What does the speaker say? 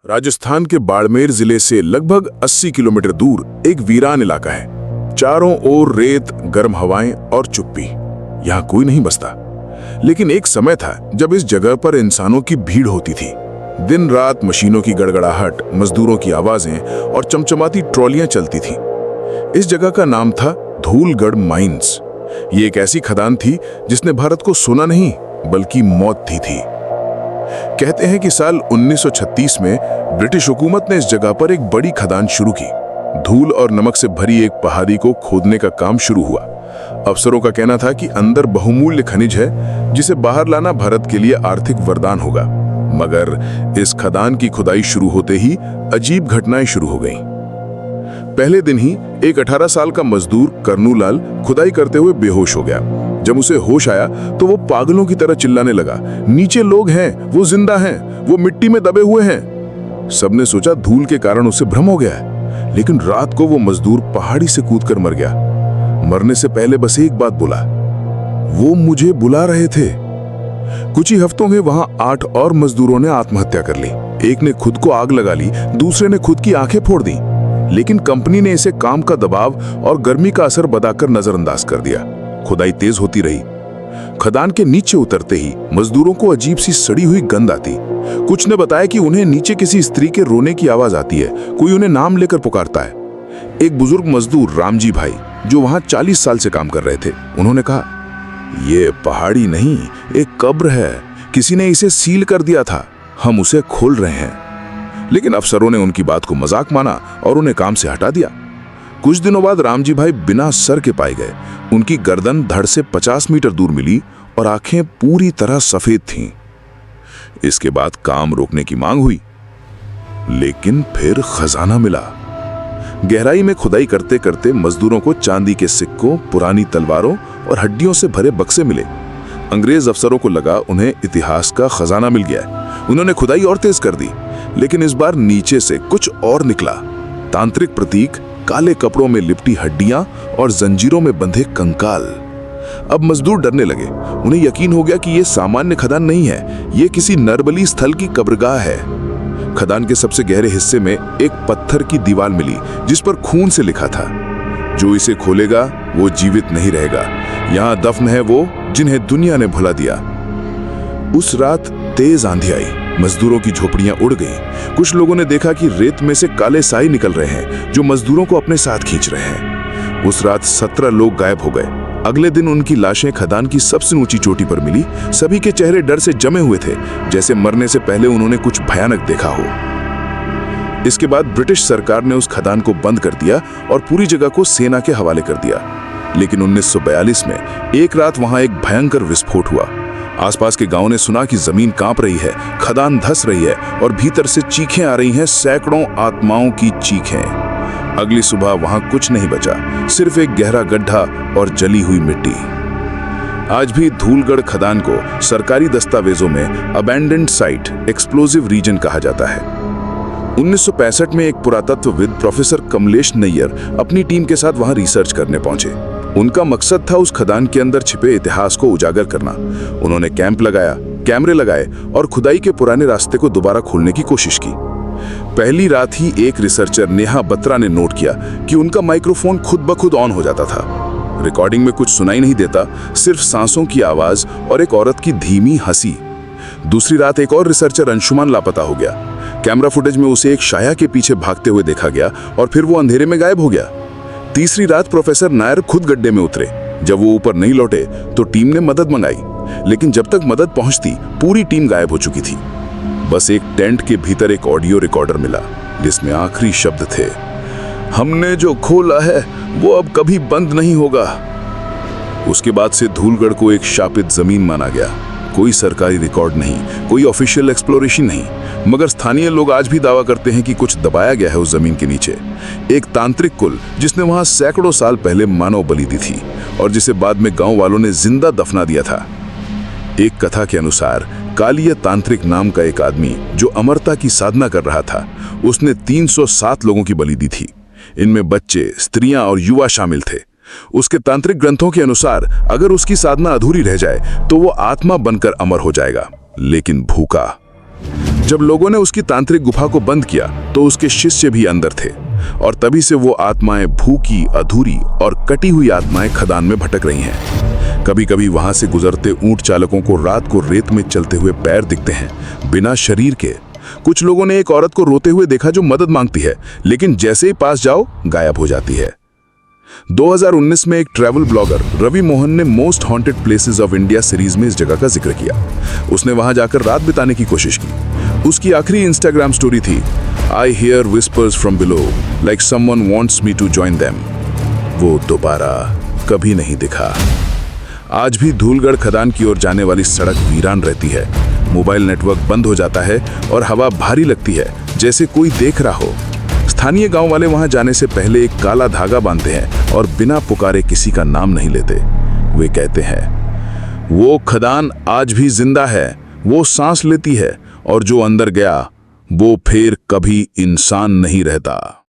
राजस्थान के बाड़मेर जिले से लगभग 80 किलोमीटर दूर एक वीरान इलाका है। चारों ओर रेत, गर्म हवाएं और चुप्पी। यहाँ कोई नहीं बसता। लेकिन एक समय था जब इस जगह पर इंसानों की भीड़ होती थी। दिन रात मशीनों की गड़गड़ाहट, मजदूरों की आवाजें और चमचमाती ट्रॉलियां चलती थी। इस जगह का नाम था धूलगढ़ माइंस। ये एक ऐसी खदान थी जिसने भारत को सोना नहीं बल्कि मौत दी थी। कहते हैं कि साल 1936 में ब्रिटिश हुकूमत ने इस जगह पर एक बड़ी खदान शुरू की। धूल और नमक से भरी एक पहाड़ी को खोदने का काम शुरू हुआ। अफसरों का कहना था कि अंदर बहुमूल्य खनिज है जिसे बाहर लाना भारत के लिए आर्थिक वरदान होगा। मगर इस खदान की खुदाई शुरू होते ही अजीब घटनाएं शुरू हो गईं। पहले दिन ही एक 18 साल का मजदूर करनूलाल खुदाई करते हुए बेहोश हो गया। जब उसे होश आया तो वो पागलों की तरह चिल्लाने लगा, नीचे लोग हैं, वो जिंदा हैं, वो मिट्टी में दबे हुए हैं। सबने सोचा धूल के कारण उसे भ्रम हो गया है। लेकिन रात को वो मजदूर पहाड़ी से कूदकर मर गया। मरने से पहले बस एक बात बोला, वो मुझे बुला रहे थे। कुछ ही हफ्तों में वहां 8 और मजदूरों ने आत्महत्या कर ली। एक ने खुद को आग लगा ली, दूसरे ने खुद की आंखें फोड़ दी। लेकिन कंपनी ने इसे काम का दबाव और गर्मी का असर बताकर नजरअंदाज कर दिया। खुदाई तेज होती रही। खदान के नीचे उतरते ही मजदूरों को अजीब सी सड़ी हुई गंध आती। कुछ ने बताया कि उन्हें नीचे किसी स्त्री के रोने की आवाज आती है, कोई उन्हें नाम लेकर पुकारता है। एक बुजुर्ग मजदूर रामजी भाई, जो वहां 40 साल से काम कर रहे थे, उन्होंने कहा, ये पहाड़ी नहीं, एक कब्र है। किसी ने इसे सील कर दिया था, हम उसे खोल रहे हैं। लेकिन अफसरों ने उनकी बात को मजाक माना और उन्हें काम से हटा दिया। कुछ दिनों बाद रामजी भाई बिना सर के पाए गए। उनकी गर्दन धड़ से 50 मीटर दूर मिली और आंखें पूरी तरह सफेद थीं। इसके बाद काम रोकने की मांग हुई, लेकिन फिर खजाना मिला। गहराई में खुदाई करते करते मजदूरों को चांदी के सिक्कों, पुरानी तलवारों और हड्डियों से भरे बक्से मिले। अंग्रेज अफसरों को लगा उन्हें इतिहास का खजाना मिल गया है। उन्होंने खुदाई और तेज कर दी, लेकिन इस बार नीचे से कुछ और निकला। तांत्रिक प्रतीक, काले कपड़ों में लिपटी हड्डियां और जंजीरों में बंधे कंकाल। अब मजदूर डरने लगे। उन्हें यकीन हो गया कि यह सामान्य खदान नहीं है, यह किसी नरबली स्थल की कब्रगाह है। खदान के सबसे गहरे हिस्से में एक पत्थर की दीवार मिली जिस पर खून से लिखा था, जो इसे खोलेगा वो जीवित नहीं रहेगा। यहां दफन है वो जिन्हें दुनिया ने भुला दिया। उस रात तेज आंधी आई, मजदूरों की झोपड़ियां उड़ गईं। कुछ लोगों ने देखा कि रेत में से काले साई निकल रहे हैं जो मजदूरों को अपने साथ खींच रहे हैं। उस रात 17 लोग गायब हो गए। अगले दिन उनकी लाशें खदान की सबसे ऊंची चोटी पर मिली। सभी के चेहरे डर से जमे हुए थे, जैसे मरने से पहले उन्होंने कुछ भयानक देखा हो। इसके बाद ब्रिटिश सरकार ने उस खदान को बंद कर दिया और पूरी जगह को सेना के हवाले कर दिया। लेकिन 1942 में एक रात वहां एक भयंकर विस्फोट हुआ। आसपास के गांव ने सुना कि जमीन कांप रही है, खदान धंस रही है और भीतर से चीखें आ रही हैं, सैकड़ों आत्माओं की चीखें। अगली सुबह वहां कुछ नहीं बचा, सिर्फ एक गहरा गड्ढा और जली हुई मिट्टी। आज भी धूलगढ़ खदान को सरकारी दस्तावेजों में अबैंडन्ड साइट, एक्सप्लोजिव रीजन कहा जाता है। 1965 में एक पुरातत्वविद प्रोफेसर कमलेश नैयर अपनी टीम के साथ वहां रिसर्च करने पहुंचे। उनका मकसद था उस खदान के अंदर छिपे इतिहास को उजागर करना। उन्होंने कैंप लगाया, कैमरे लगाए और खुदाई के पुराने रास्ते को दोबारा खोलने की कोशिश की। पहली रात ही एक रिसर्चर नेहा बत्रा ने नोट किया कि उनका माइक्रोफोन खुद ब खुद ऑन हो जाता था। रिकॉर्डिंग में कुछ सुनाई नहीं देता, सिर्फ सांसों की आवाज और एक औरत की धीमी हंसी। दूसरी रात एक और रिसर्चर अंशुमान लापता हो गया। कैमरा फुटेज में उसे एक शाया के पीछे भागते हुए देखा गया और फिर वो अंधेरे में गायब हो गया। तीसरी रात प्रोफेसर नायर खुद गड्ढे में उतरे। जब वो ऊपर नहीं लौटे तो टीम ने मदद मंगाई, लेकिन जब तक मदद पहुंचती पूरी टीम गायब हो चुकी थी। बस एक टेंट के भीतर एक ऑडियो रिकॉर्डर मिला जिसमें आखिरी शब्द थे, हमने जो खोला है वो अब कभी बंद नहीं होगा। उसके बाद से धूलगढ़ को एक शापित जमीन माना गया। कोई सरकारी रिकॉर्ड नहीं, कोई ऑफिशियल एक्सप्लोरेशन नहीं, मगर स्थानीय लोग आज भी दावा करते हैं कि कुछ दबाया गया है उस जमीन के नीचे। एक तांत्रिक कुल जिसने वहां सैकड़ों साल पहले मानव बलि दी थी और जिसे बाद में गांव वालों ने जिंदा दफना दिया था। एक कथा के अनुसार कालिया तांत्रिक नाम का एक आदमी जो अमरता की साधना कर रहा था, उसने 307 लोगों की बलि दी थी। इनमें बच्चे, स्त्रियां और युवा शामिल थे। उसके तांत्रिक ग्रंथों के अनुसार अगर उसकी साधना अधूरी रह जाए तो वो आत्मा बनकर अमर हो जाएगा, लेकिन भूखा। जब लोगों ने उसकी तांत्रिक गुफा को बंद किया तो उसके शिष्य भी अंदर थे, और तभी से वो आत्माएं भूखी, अधूरी और कटी हुई आत्माएं खदान में भटक रही हैं। कभी कभी वहां से गुजरते ऊंट चालकों को रात को रेत में चलते हुए पैर दिखते हैं, बिना शरीर के। कुछ लोगों ने एक औरत को रोते हुए देखा जो मदद मांगती है, लेकिन जैसे ही पास जाओ गायब हो जाती है। 2019 में एक ट्रैवल ब्लॉगर रवि मोहन ने most haunted places of India series में इस जगह का जिक्र किया। उसने वहां जाकर रात बिताने की कोशिश की। उसकी आखिरी इंस्टाग्राम स्टोरी थी, I hear whispers from below like someone wants me to join them. वो दोबारा कभी नहीं दिखा। आज भी धूलगढ़ खदान की ओर जाने वाली सड़क वीरान रहती है। मोबाइल नेटवर्क बंद हो जाता है और हवा भारी लगती है, जैसे कोई देख रहा हो। स्थानीय गांव वाले वहां जाने से पहले एक काला धागा बांधते हैं और बिना पुकारे किसी का नाम नहीं लेते। वे कहते हैं, वो खदान आज भी जिंदा है, वो सांस लेती है, और जो अंदर गया वो फिर कभी इंसान नहीं रहता।